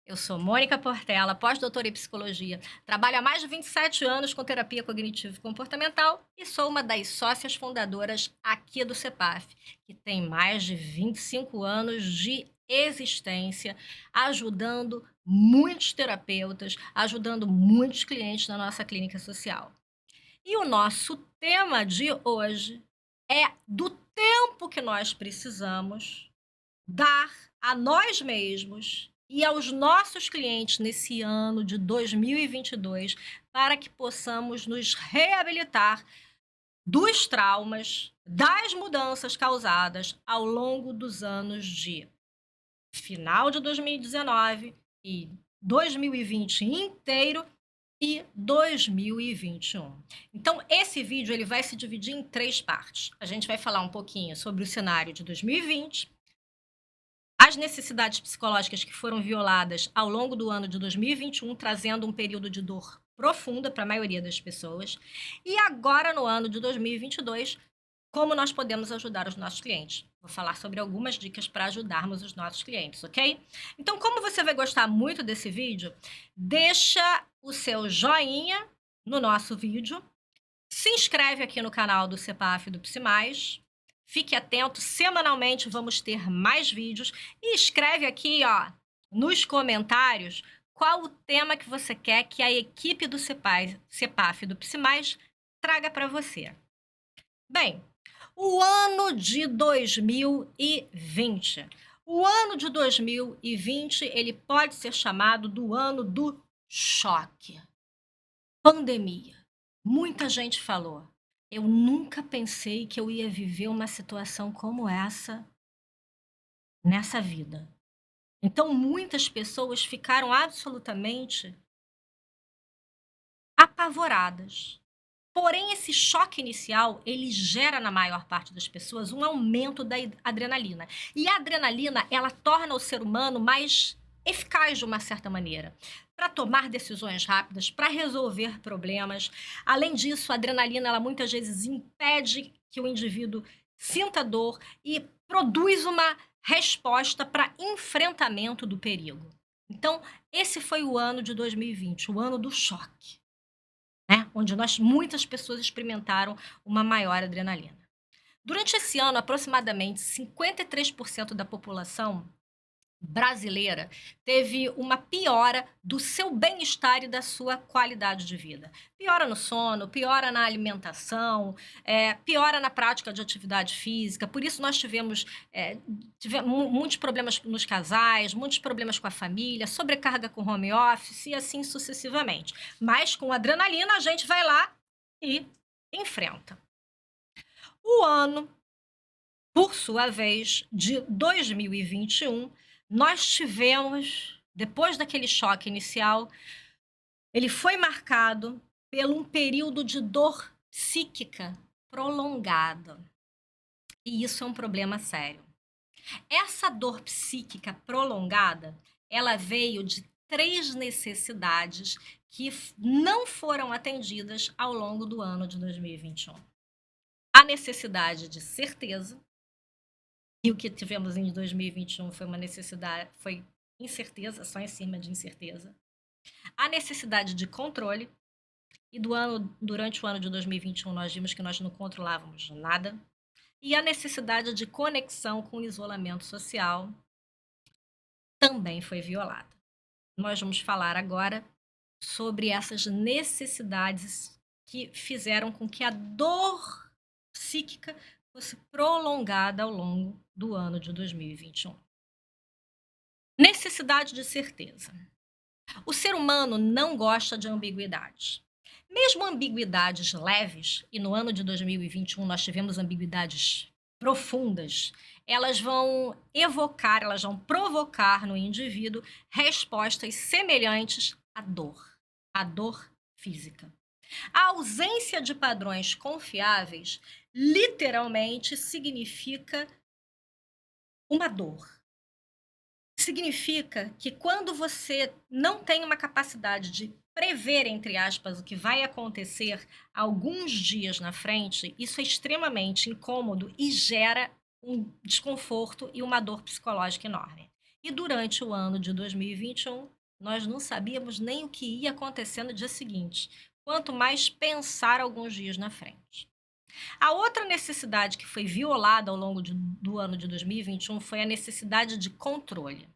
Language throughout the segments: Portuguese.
Eu sou Mônica Portela, pós-doutora em psicologia. Trabalho há mais de 27 anos com terapia cognitivo e comportamental e sou uma das sócias fundadoras aqui do CEPAF, que tem mais de 25 anos de existência, ajudando muitos terapeutas, ajudando muitos clientes na nossa clínica social. E o nosso tema de hoje é do tempo que nós precisamos dar a nós mesmos e aos nossos clientes nesse ano de 2022, para que possamos nos reabilitar dos traumas, das mudanças causadas ao longo dos anos de final de 2019 e 2020 inteiro e 2021. Então esse vídeo ele vai se dividir em 3 partes. A gente vai falar um pouquinho sobre o cenário de 2020, as necessidades psicológicas que foram violadas ao longo do ano de 2021, trazendo um período de dor profunda para a maioria das pessoas. E agora, no ano de 2022, como nós podemos ajudar os nossos clientes. Vou falar sobre algumas dicas para ajudarmos os nossos clientes, ok? Então, como você vai gostar muito desse vídeo, deixa o seu joinha no nosso vídeo, se inscreve aqui no canal do CEPAF e do Psimais. Fique atento, semanalmente vamos ter mais vídeos. E escreve aqui, ó, nos comentários, qual o tema que você quer que a equipe do CEPAF e do Psimais traga para você. Bem, o ano de 2020. O ano de 2020, ele pode ser chamado do ano do choque. Pandemia. Muita gente falou: "Eu nunca pensei que eu ia viver uma situação como essa nessa vida". Então muitas pessoas ficaram absolutamente apavoradas. Porém, esse choque inicial, ele gera na maior parte das pessoas um aumento da adrenalina. E a adrenalina, ela torna o ser humano mais eficaz de uma certa maneira, para tomar decisões rápidas, para resolver problemas. Além disso, a adrenalina, ela muitas vezes impede que o indivíduo sinta dor e produz uma resposta para enfrentamento do perigo. Então, esse foi o ano de 2020, o ano do choque, né, onde muitas pessoas experimentaram uma maior adrenalina. Durante esse ano, aproximadamente 53% da população brasileira teve uma piora do seu bem-estar e da sua qualidade de vida. Piora no sono, piora na alimentação, piora na prática de atividade física. Por isso nós tivemos muitos problemas nos casais, muitos problemas com a família, sobrecarga com home office e assim sucessivamente. Mas com adrenalina a gente vai lá e enfrenta. O ano, por sua vez, de 2021, nós tivemos, depois daquele choque inicial, ele foi marcado por um período de dor psíquica prolongada. E isso é um problema sério. Essa dor psíquica prolongada, ela veio de 3 necessidades que não foram atendidas ao longo do ano de 2021. A necessidade de certeza, e o que tivemos em 2021 foi uma necessidade, foi incerteza, só em cima de incerteza. A necessidade de controle, e durante o ano de 2021 nós vimos que nós não controlávamos nada. E a necessidade de conexão com o isolamento social também foi violada. Nós vamos falar agora sobre essas necessidades que fizeram com que a dor psíquica fosse prolongada ao longo do ano de 2021. Necessidade de certeza. O ser humano não gosta de ambiguidades. Mesmo ambiguidades leves, e no ano de 2021 nós tivemos ambiguidades profundas, elas vão evocar, elas vão provocar no indivíduo respostas semelhantes à dor física. A ausência de padrões confiáveis literalmente significa uma dor. Significa que quando você não tem uma capacidade de prever, entre aspas, o que vai acontecer alguns dias na frente, isso é extremamente incômodo e gera um desconforto e uma dor psicológica enorme. E durante o ano de 2021, nós não sabíamos nem o que ia acontecer no dia seguinte, quanto mais pensar alguns dias na frente. A outra necessidade que foi violada ao longo do ano de 2021 foi a necessidade de controle.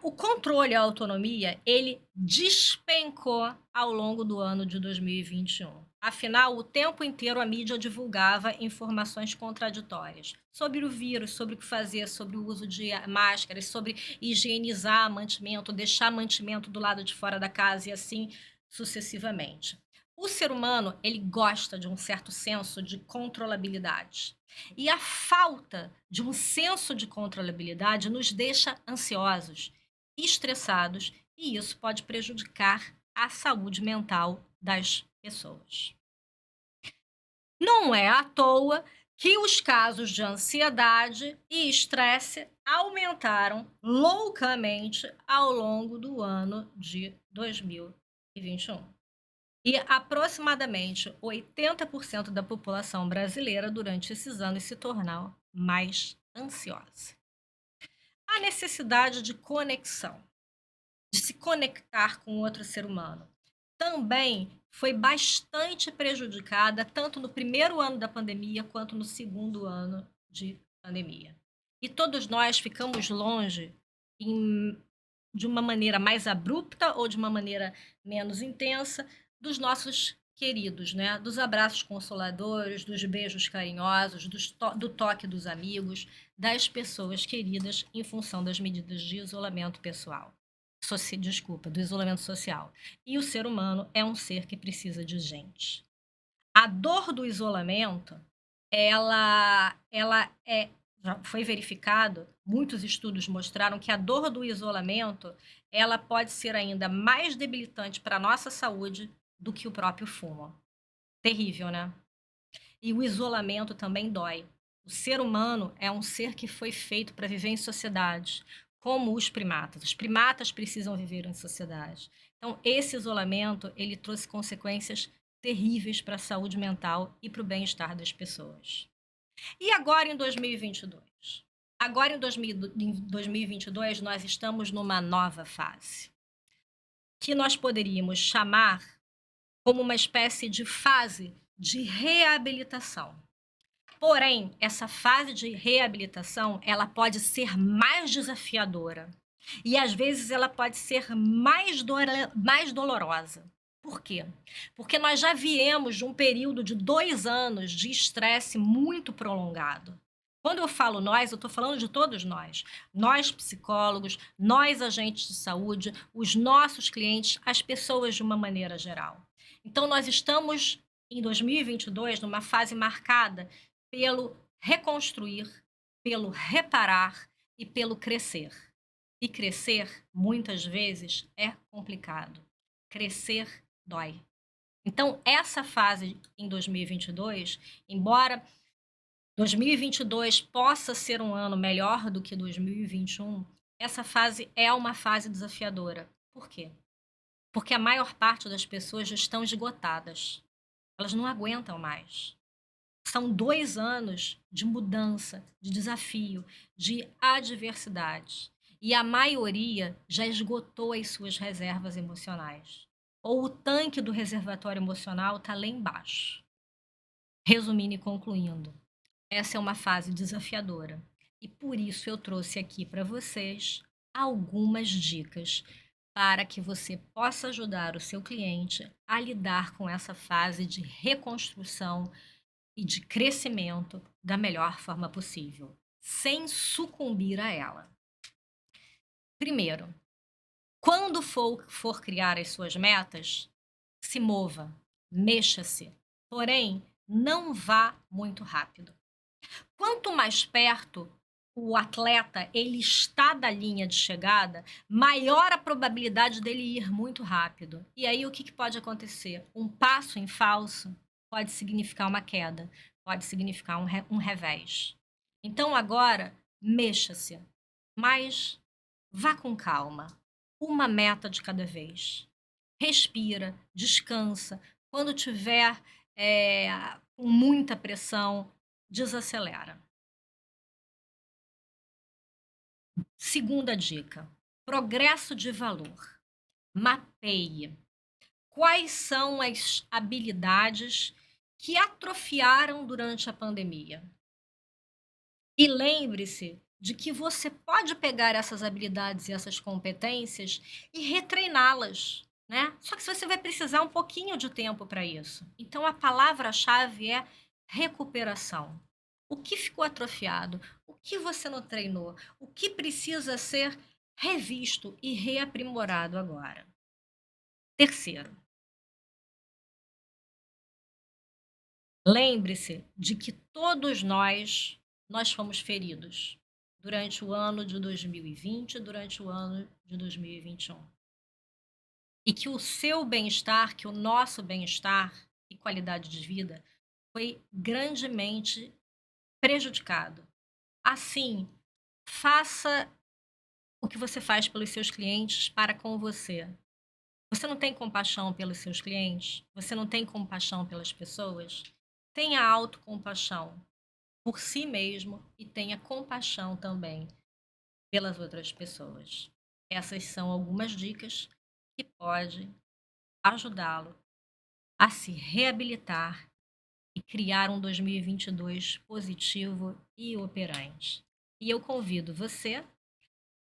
O controle e a autonomia, ele despencou ao longo do ano de 2021. Afinal, o tempo inteiro a mídia divulgava informações contraditórias sobre o vírus, sobre o que fazer, sobre o uso de máscaras, sobre higienizar mantimento, deixar mantimento do lado de fora da casa e assim sucessivamente. O ser humano, ele gosta de um certo senso de controlabilidade. E a falta de um senso de controlabilidade nos deixa ansiosos, estressados, e isso pode prejudicar a saúde mental das pessoas. Não é à toa que os casos de ansiedade e estresse aumentaram loucamente ao longo do ano de 2021. E aproximadamente 80% da população brasileira durante esses anos se tornou mais ansiosa. A necessidade de conexão, de se conectar com outro ser humano, também foi bastante prejudicada tanto no primeiro ano da pandemia quanto no segundo ano de pandemia. E todos nós ficamos longe de uma maneira mais abrupta ou de uma maneira menos intensa dos nossos queridos, né? Dos abraços consoladores, dos beijos carinhosos, do toque dos amigos, das pessoas queridas em função das medidas de isolamento pessoal. Do isolamento social. E o ser humano é um ser que precisa de gente. A dor do isolamento, ela já foi verificado, muitos estudos mostraram que a dor do isolamento, ela pode ser ainda mais debilitante para a nossa saúde do que o próprio fumo. Terrível, né? E o isolamento também dói. O ser humano é um ser que foi feito para viver em sociedade, como os primatas. Os primatas precisam viver em sociedade. Então, esse isolamento, ele trouxe consequências terríveis para a saúde mental e para o bem-estar das pessoas. E agora em 2022? Agora em 2022, nós estamos numa nova fase, que nós poderíamos chamar como uma espécie de fase de reabilitação. Porém, essa fase de reabilitação, ela pode ser mais desafiadora. E às vezes ela pode ser mais dolorosa. Por quê? Porque nós já viemos de um período de 2 anos de estresse muito prolongado. Quando eu falo nós, eu estou falando de todos nós. Nós, psicólogos, nós, agentes de saúde, os nossos clientes, as pessoas de uma maneira geral. Então, nós estamos em 2022 numa fase marcada pelo reconstruir, pelo reparar e pelo crescer. E crescer, muitas vezes, é complicado. Crescer dói. Então, essa fase em 2022, embora 2022 possa ser um ano melhor do que 2021, essa fase é uma fase desafiadora. Por quê? Porque a maior parte das pessoas já estão esgotadas. Elas não aguentam mais. São 2 anos de mudança, de desafio, de adversidade. E a maioria já esgotou as suas reservas emocionais. Ou o tanque do reservatório emocional está lá embaixo. Resumindo e concluindo, essa é uma fase desafiadora. E por isso eu trouxe aqui para vocês algumas dicas para que você possa ajudar o seu cliente a lidar com essa fase de reconstrução e de crescimento da melhor forma possível, sem sucumbir a ela. Primeiro, quando for criar as suas metas, se mova, mexa-se, porém, não vá muito rápido. Quanto mais perto o atleta ele está da linha de chegada, maior a probabilidade dele ir muito rápido. E aí o que pode acontecer? Um passo em falso pode significar uma queda, pode significar um revés. Então agora, mexa-se, mas vá com calma. Uma meta de cada vez. Respira, descansa. Quando tiver com muita pressão, desacelera. Segunda dica: Progresso de valor. Mapeie quais são as habilidades que atrofiaram durante a pandemia. E lembre-se de que você pode pegar essas habilidades e essas competências e retreiná-las, né? Só que você vai precisar um pouquinho de tempo para isso. Então a palavra-chave é recuperação. O que ficou atrofiado? O que você não treinou? O que precisa ser revisto e reaprimorado agora? Terceiro, lembre-se de que todos nós fomos feridos durante o ano de 2020, durante o ano de 2021. E que o seu bem-estar, que o nosso bem-estar e qualidade de vida foi grandemente prejudicado. Assim, faça o que você faz pelos seus clientes para com você. Você não tem compaixão pelos seus clientes? Você não tem compaixão pelas pessoas? Tenha autocompaixão por si mesmo e tenha compaixão também pelas outras pessoas. Essas são algumas dicas que podem ajudá-lo a se reabilitar e criar um 2022 positivo e operante. E eu convido você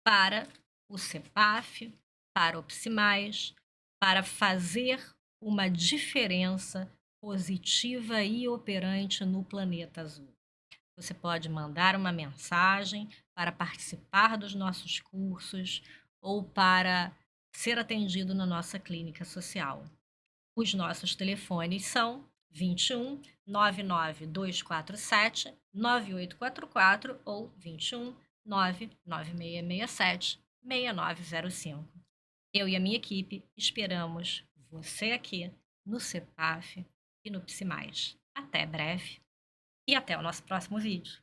para o CEPAF, para o PSIMAIS, para fazer uma diferença positiva e operante no planeta azul. Você pode mandar uma mensagem para participar dos nossos cursos ou para ser atendido na nossa clínica social. Os nossos telefones são 21 99247 9844 ou 21 99667 6905. Eu e a minha equipe esperamos você aqui no CEPAF e no PSIMAIS. Até breve e até o nosso próximo vídeo.